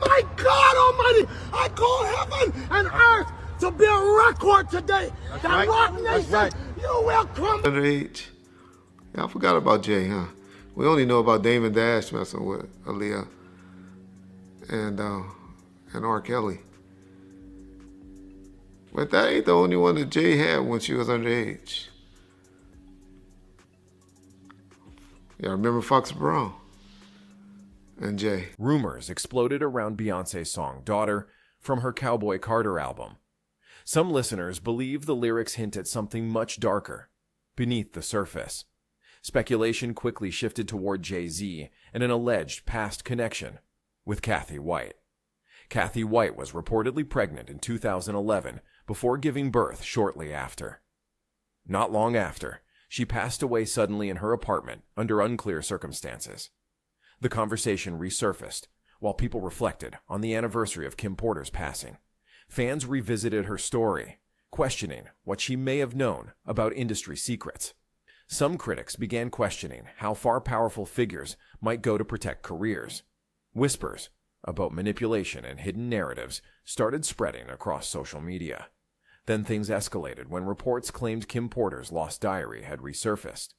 My God Almighty, I call heaven and earth to be a record today. That's right. Rock Nation, that's right. You will come. Underage. Yeah, I forgot about Jay, huh? We only know about Damon Dash messing with Aaliyah and R. Kelly. But that ain't the only one that Jay had when she was underage. Yeah, remember Fox Brown and Jay. Rumors exploded around Beyoncé's song Daughter from her Cowboy Carter album. Some listeners believe the lyrics hint at something much darker, beneath the surface. Speculation quickly shifted toward Jay-Z and an alleged past connection with Kathy White. Kathy White was reportedly pregnant in 2011 before giving birth shortly after. Not long after, she passed away suddenly in her apartment under unclear circumstances. The conversation resurfaced while people reflected on the anniversary of Kim Porter's passing. Fans revisited her story, questioning what she may have known about industry secrets. Some critics began questioning how far powerful figures might go to protect careers. Whispers about manipulation and hidden narratives started spreading across social media. Then things escalated when reports claimed Kim Porter's lost diary had resurfaced.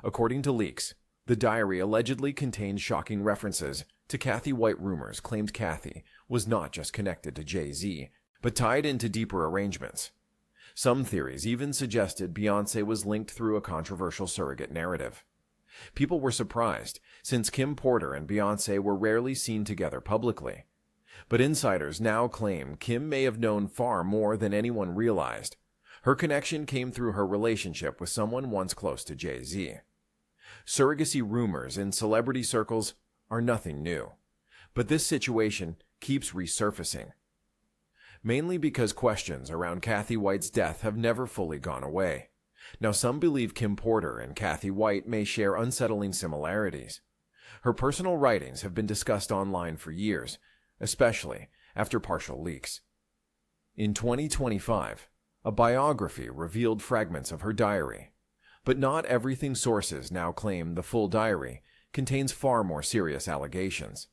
According to leaks, the diary allegedly contained shocking references to Kathy White. Rumors claimed Kathy was not just connected to Jay-Z, but tied into deeper arrangements. Some theories even suggested Beyoncé was linked through a controversial surrogate narrative. People were surprised, since Kim Porter and Beyoncé were rarely seen together publicly. But insiders now claim Kim may have known far more than anyone realized. Her connection came through her relationship with someone once close to Jay-Z. Surrogacy rumors in celebrity circles are nothing new, but this situation keeps resurfacing. Mainly because questions around Kathy White's death have never fully gone away. Now, some believe Kim Porter and Kathy White may share unsettling similarities. Her personal writings have been discussed online for years, especially after partial leaks. In 2025, a biography revealed fragments of her diary, but not everything. Sources now claim the full diary contains far more serious allegations.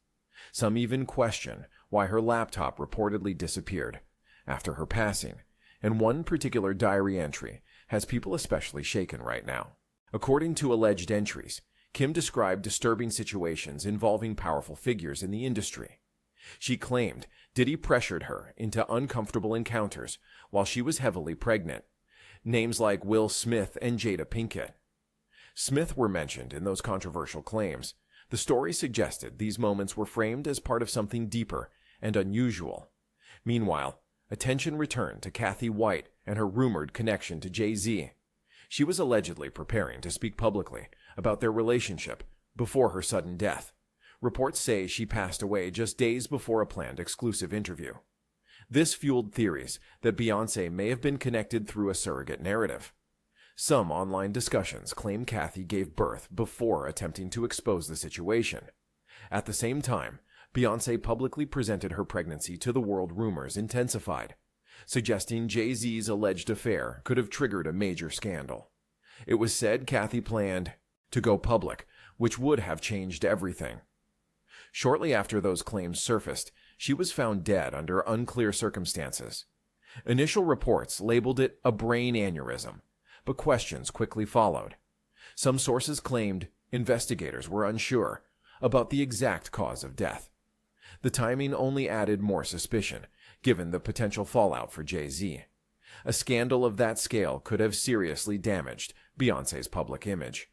Some even question why her laptop reportedly disappeared after her passing, and one particular diary entry has people especially shaken right now. According to alleged entries, Kim described disturbing situations involving powerful figures in the industry. She claimed Diddy pressured her into uncomfortable encounters while she was heavily pregnant. Names like Will Smith and Jada Pinkett Smith were mentioned in those controversial claims. The story suggested these moments were framed as part of something deeper and unusual. Meanwhile, attention returned to Kathy White and her rumored connection to Jay-Z. She was allegedly preparing to speak publicly about their relationship before her sudden death. Reports say she passed away just days before a planned exclusive interview. This fueled theories that Beyoncé may have been connected through a surrogate narrative. Some online discussions claim Kathy gave birth before attempting to expose the situation. At the same time, Beyoncé publicly presented her pregnancy to the world. Rumors intensified, suggesting Jay-Z's alleged affair could have triggered a major scandal. It was said Kathy planned to go public, which would have changed everything. Shortly after those claims surfaced, she was found dead under unclear circumstances. Initial reports labeled it a brain aneurysm, but questions quickly followed. Some sources claimed investigators were unsure about the exact cause of death. The timing only added more suspicion, given the potential fallout for Jay-Z. A scandal of that scale could have seriously damaged Beyoncé's public image.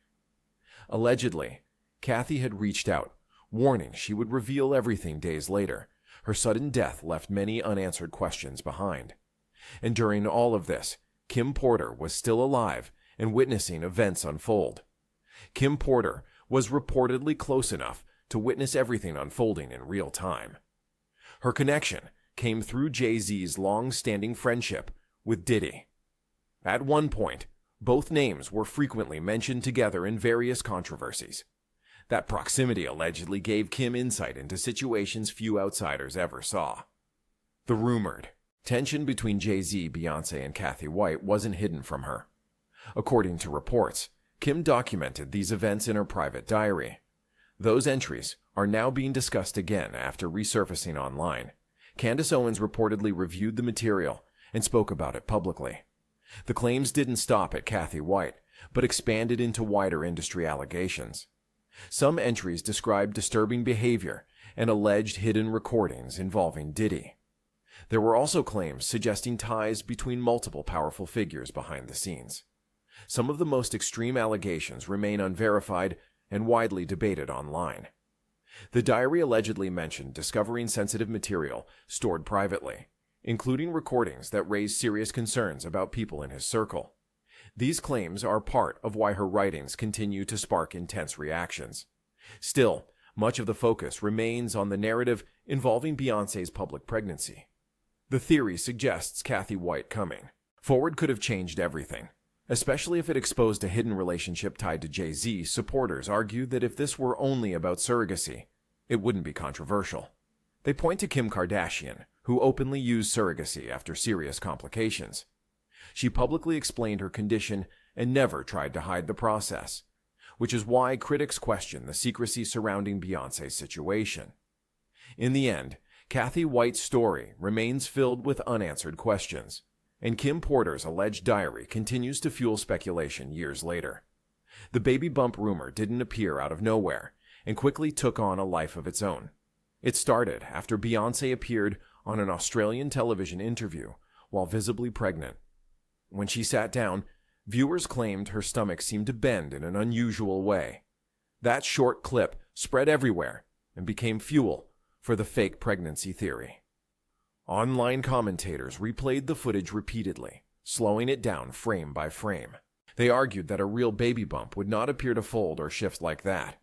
Allegedly, Kathy had reached out, warning she would reveal everything days later. Her sudden death left many unanswered questions behind. And during all of this, Kim Porter was still alive and witnessing events unfold. Kim Porter was reportedly close enough to witness everything unfolding in real time. Her connection came through Jay-Z's long-standing friendship with Diddy. At one point, both names were frequently mentioned together in various controversies. That proximity allegedly gave Kim insight into situations few outsiders ever saw. The rumored tension between Jay-Z, Beyoncé, and Kathy White wasn't hidden from her. According to reports, Kim documented these events in her private diary. Those entries are now being discussed again after resurfacing online. Candace Owens reportedly reviewed the material and spoke about it publicly. The claims didn't stop at Kathy White, but expanded into wider industry allegations. Some entries described disturbing behavior and alleged hidden recordings involving Diddy. There were also claims suggesting ties between multiple powerful figures behind the scenes. Some of the most extreme allegations remain unverified and widely debated online. The diary allegedly mentioned discovering sensitive material stored privately, including recordings that raised serious concerns about people in his circle. These claims are part of why her writings continue to spark intense reactions. Still, much of the focus remains on the narrative involving Beyoncé's public pregnancy. The theory suggests Kathy White coming forward could have changed everything. Especially if it exposed a hidden relationship tied to Jay-Z, supporters argued that if this were only about surrogacy, it wouldn't be controversial. They point to Kim Kardashian, who openly used surrogacy after serious complications. She publicly explained her condition and never tried to hide the process, which is why critics question the secrecy surrounding Beyoncé's situation. In the end, Kathy White's story remains filled with unanswered questions, and Kim Porter's alleged diary continues to fuel speculation years later. The baby bump rumor didn't appear out of nowhere and quickly took on a life of its own. It started after Beyoncé appeared on an Australian television interview while visibly pregnant. When she sat down, viewers claimed her stomach seemed to bend in an unusual way. That short clip spread everywhere and became fuel for the fake pregnancy theory. Online commentators replayed the footage repeatedly, slowing it down frame by frame. They argued that a real baby bump would not appear to fold or shift like that.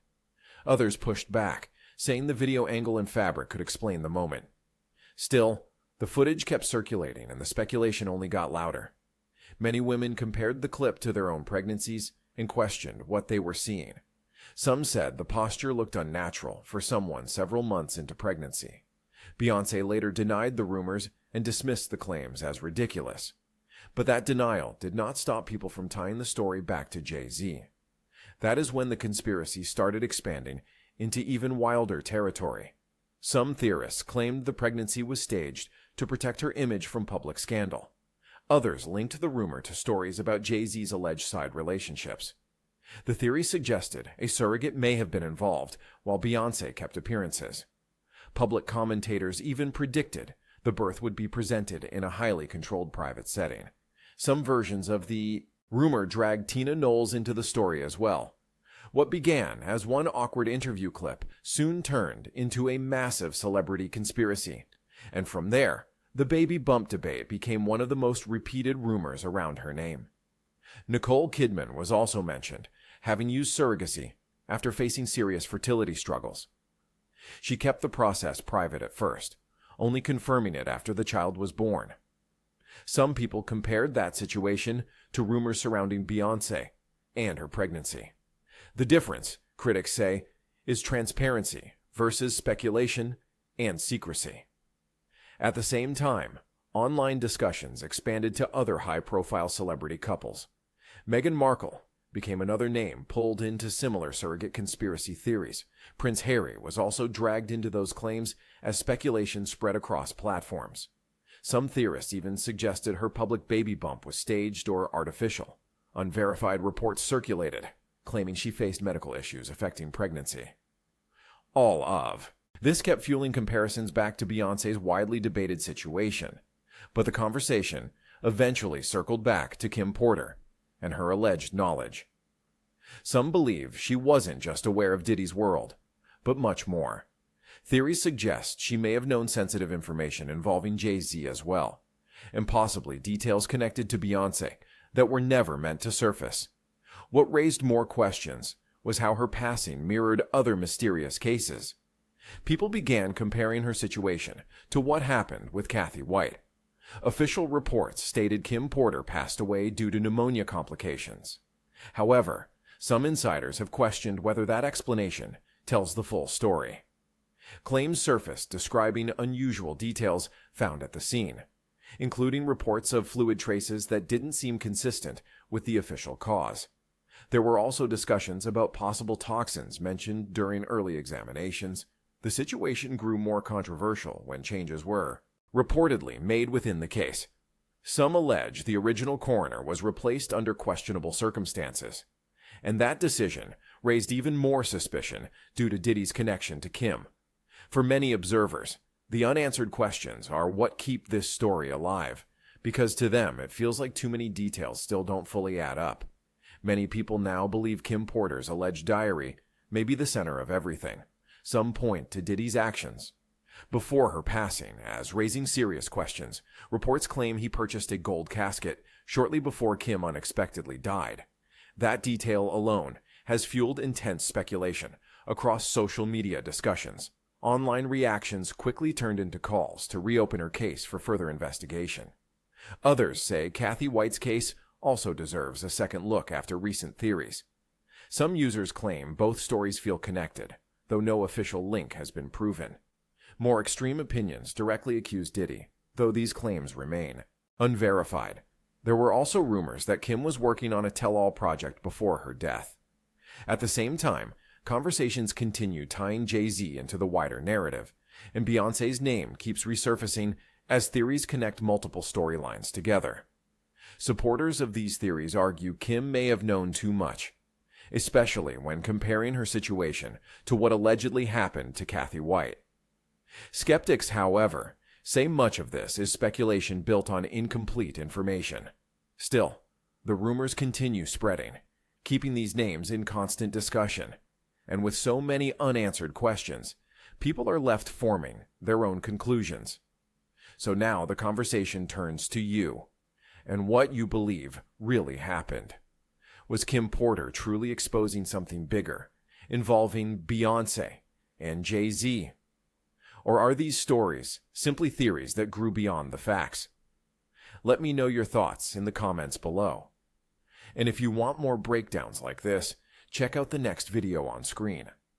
Others pushed back, saying the video angle and fabric could explain the moment. Still, the footage kept circulating and the speculation only got louder. Many women compared the clip to their own pregnancies and questioned what they were seeing. Some said the posture looked unnatural for someone several months into pregnancy. Beyoncé later denied the rumors and dismissed the claims as ridiculous. But that denial did not stop people from tying the story back to Jay-Z. That is when the conspiracy started expanding into even wilder territory. Some theorists claimed the pregnancy was staged to protect her image from public scandal. Others linked the rumor to stories about Jay-Z's alleged side relationships. The theory suggested a surrogate may have been involved while Beyoncé kept appearances. Public commentators even predicted the birth would be presented in a highly controlled private setting. Some versions of the rumor dragged Tina Knowles into the story as well. What began as one awkward interview clip soon turned into a massive celebrity conspiracy, and from there, the baby bump debate became one of the most repeated rumors around her name. Nicole Kidman was also mentioned, having used surrogacy after facing serious fertility struggles. She kept the process private at first, only confirming it after the child was born. Some people compared that situation to rumors surrounding Beyoncé and her pregnancy. The difference, critics say, is transparency versus speculation and secrecy. At the same time, online discussions expanded to other high-profile celebrity couples. Meghan Markle became another name pulled into similar surrogate conspiracy theories. Prince Harry was also dragged into those claims as speculation spread across platforms. Some theorists even suggested her public baby bump was staged or artificial. Unverified reports circulated, claiming she faced medical issues affecting pregnancy. All of this kept fueling comparisons back to Beyoncé's widely debated situation, but the conversation eventually circled back to Kim Porter and her alleged knowledge. Some believe she wasn't just aware of Diddy's world, but much more. Theories suggest she may have known sensitive information involving Jay-Z as well, and possibly details connected to Beyoncé that were never meant to surface. What raised more questions was how her passing mirrored other mysterious cases. People began comparing her situation to what happened with Kathy White. Official reports stated Kim Porter passed away due to pneumonia complications. However, some insiders have questioned whether that explanation tells the full story. Claims surfaced describing unusual details found at the scene, including reports of fluid traces that didn't seem consistent with the official cause. There were also discussions about possible toxins mentioned during early examinations. The situation grew more controversial when changes were, reportedly, made within the case. Some allege the original coroner was replaced under questionable circumstances, and that decision raised even more suspicion due to Diddy's connection to Kim. For many observers, the unanswered questions are what keep this story alive, because to them it feels like too many details still don't fully add up. Many people now believe Kim Porter's alleged diary may be the center of everything. Some point to Diddy's actions before her passing as raising serious questions. Reports claim he purchased a gold casket shortly before Kim unexpectedly died. That detail alone has fueled intense speculation across social media discussions. Online reactions quickly turned into calls to reopen her case for further investigation. Others say Kathy White's case also deserves a second look after recent theories. Some users claim both stories feel connected, though no official link has been proven. More extreme opinions directly accuse Diddy, though these claims remain unverified. There were also rumors that Kim was working on a tell-all project before her death. At the same time, conversations continue tying Jay-Z into the wider narrative, and Beyoncé's name keeps resurfacing as theories connect multiple storylines together. Supporters of these theories argue Kim may have known too much, especially when comparing her situation to what allegedly happened to Kathy White. Skeptics, however, say much of this is speculation built on incomplete information. Still, the rumors continue spreading, keeping these names in constant discussion. And with so many unanswered questions, people are left forming their own conclusions. So now the conversation turns to you and what you believe really happened. Was Kim Porter truly exposing something bigger, involving Beyoncé and Jay-Z? Or are these stories simply theories that grew beyond the facts? Let me know your thoughts in the comments below. And if you want more breakdowns like this, check out the next video on screen.